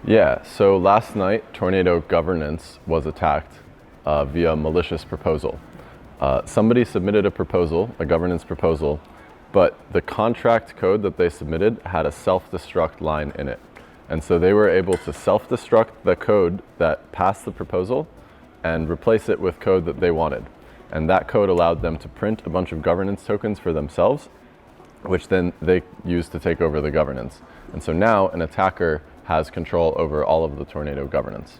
Yeah, so last night, Tornado Governance was attacked via malicious proposal. Somebody submitted a proposal, a governance proposal, but the contract code that they submitted had a self-destruct line in it. And so they were able to self-destruct the code that passed the proposal and replace it with code that they wanted. And that code allowed them to print a bunch of governance tokens for themselves, which then they used to take over the governance. And so now an attacker has control over all of the Tornado governance.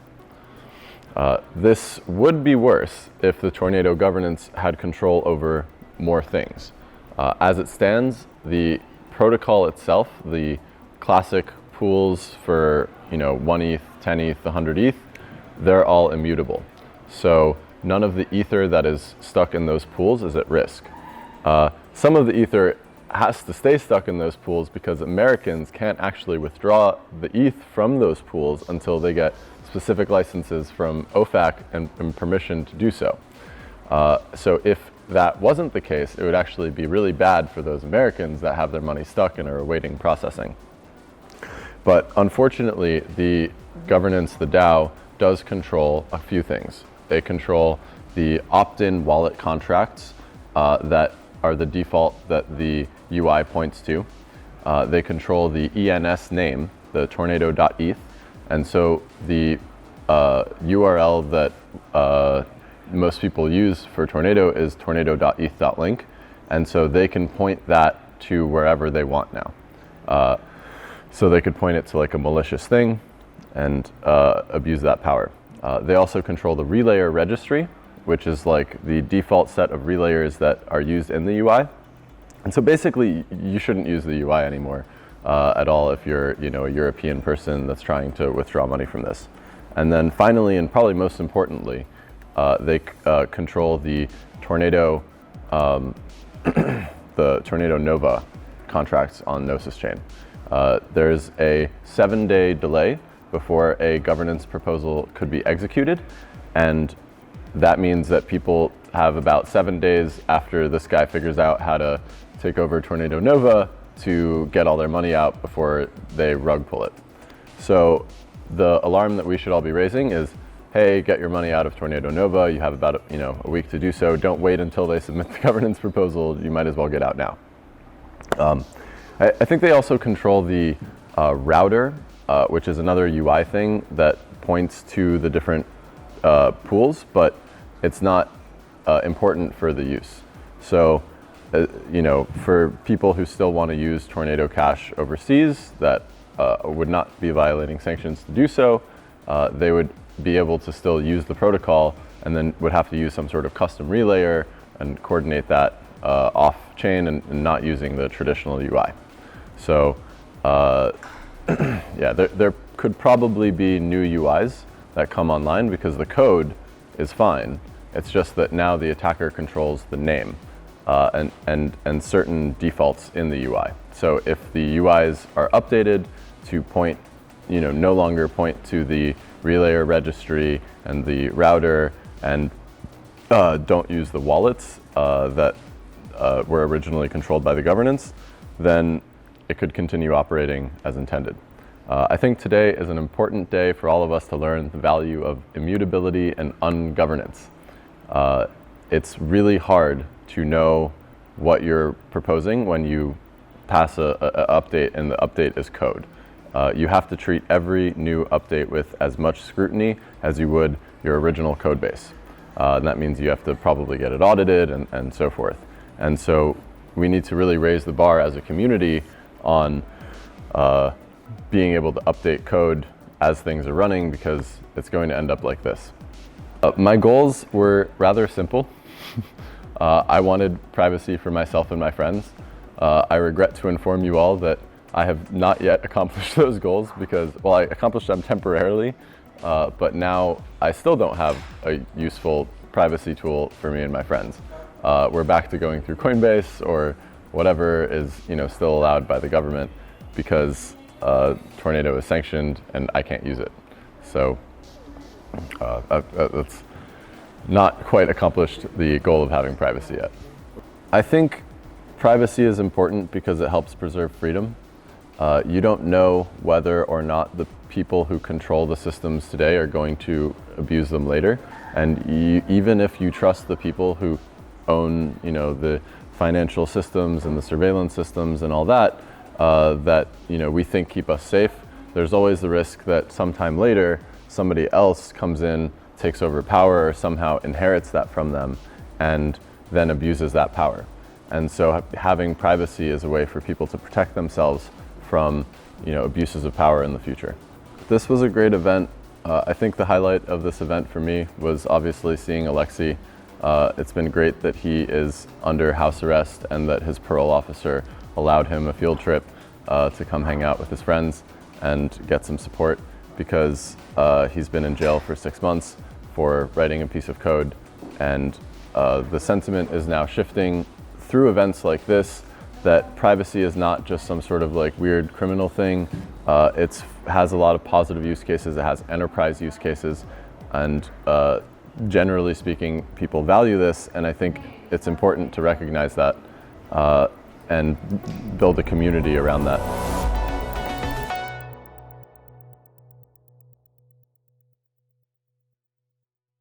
This would be worse if the Tornado governance had control over more things. As it stands, the protocol itself, the classic pools for 1 ETH, 10 ETH, 100 ETH, they're all immutable. So none of the ether that is stuck in those pools is at risk. Some of the ether has to stay stuck in those pools because Americans can't actually withdraw the ETH from those pools until they get specific licenses from OFAC and permission to do so. So if that wasn't the case, it would actually be really bad for those Americans that have their money stuck and are awaiting processing. But unfortunately, the governance, the DAO, does control a few things. They control the opt-in wallet contracts that are the default that the UI points to. They control the ENS name, the tornado.eth, and so the URL that most people use for Tornado is tornado.eth.link, and so they can point that to wherever they want now. So they could point it to like a malicious thing and abuse that power. They also control the relayer registry, which is like the default set of relayers that are used in the UI. And so basically, you shouldn't use the UI anymore at all if you're a European person that's trying to withdraw money from this. And then finally, and probably most importantly, they control the Tornado, the Tornado Nova contracts on Gnosis Chain. There's a 7-day delay before a governance proposal could be executed, and that means that people have about 7 days after this guy figures out how to take over Tornado Nova to get all their money out before they rug pull it. So the alarm that we should all be raising is, hey, get your money out of Tornado Nova. You have about a week to do so. Don't wait until they submit the governance proposal. You might as well get out now. I think they also control the router, which is another UI thing that points to the different pools, but it's not important for the use. So, for people who still want to use Tornado Cash overseas that would not be violating sanctions to do so, they would be able to still use the protocol and then would have to use some sort of custom relayer and coordinate that off-chain and not using the traditional UI. So, yeah, there could probably be new UIs that come online because the code is fine. It's just that now the attacker controls the name and certain defaults in the UI. So if the UIs are updated to point, no longer point to the relayer registry and the router and don't use the wallets that were originally controlled by the governance, then it could continue operating as intended. I think today is an important day for all of us to learn the value of immutability and ungovernance. It's really hard to know what you're proposing when you pass a update and the update is code. You have to treat every new update with as much scrutiny as you would your original code base. And that means you have to probably get it audited and so forth. And so we need to really raise the bar as a community on being able to update code as things are running, because it's going to end up like this. My goals were rather simple. I wanted privacy for myself and my friends. I regret to inform you all that I have not yet accomplished those goals because, well, I accomplished them temporarily, but now I still don't have a useful privacy tool for me and my friends. We're back to going through Coinbase or whatever is, still allowed by the government because Tornado is sanctioned and I can't use it. So that's not quite accomplished the goal of having privacy yet. I think privacy is important because it helps preserve freedom. You don't know whether or not the people who control the systems today are going to abuse them later. And even if you trust the people who own, the financial systems and the surveillance systems and all that, that we think keep us safe, there's always the risk that sometime later somebody else comes in, takes over power, or somehow inherits that from them, and then abuses that power. And so having privacy is a way for people to protect themselves from abuses of power in the future. This was a great event. I think the highlight of this event for me was obviously seeing Alexei. It's been great that he is under house arrest and that his parole officer allowed him a field trip to come hang out with his friends and get some support, because he's been in jail for 6 months for writing a piece of code. And the sentiment is now shifting through events like this, that privacy is not just some sort of weird criminal thing. It has a lot of positive use cases. It has enterprise use cases, and generally speaking, people value this. And I think it's important to recognize that and build a community around that.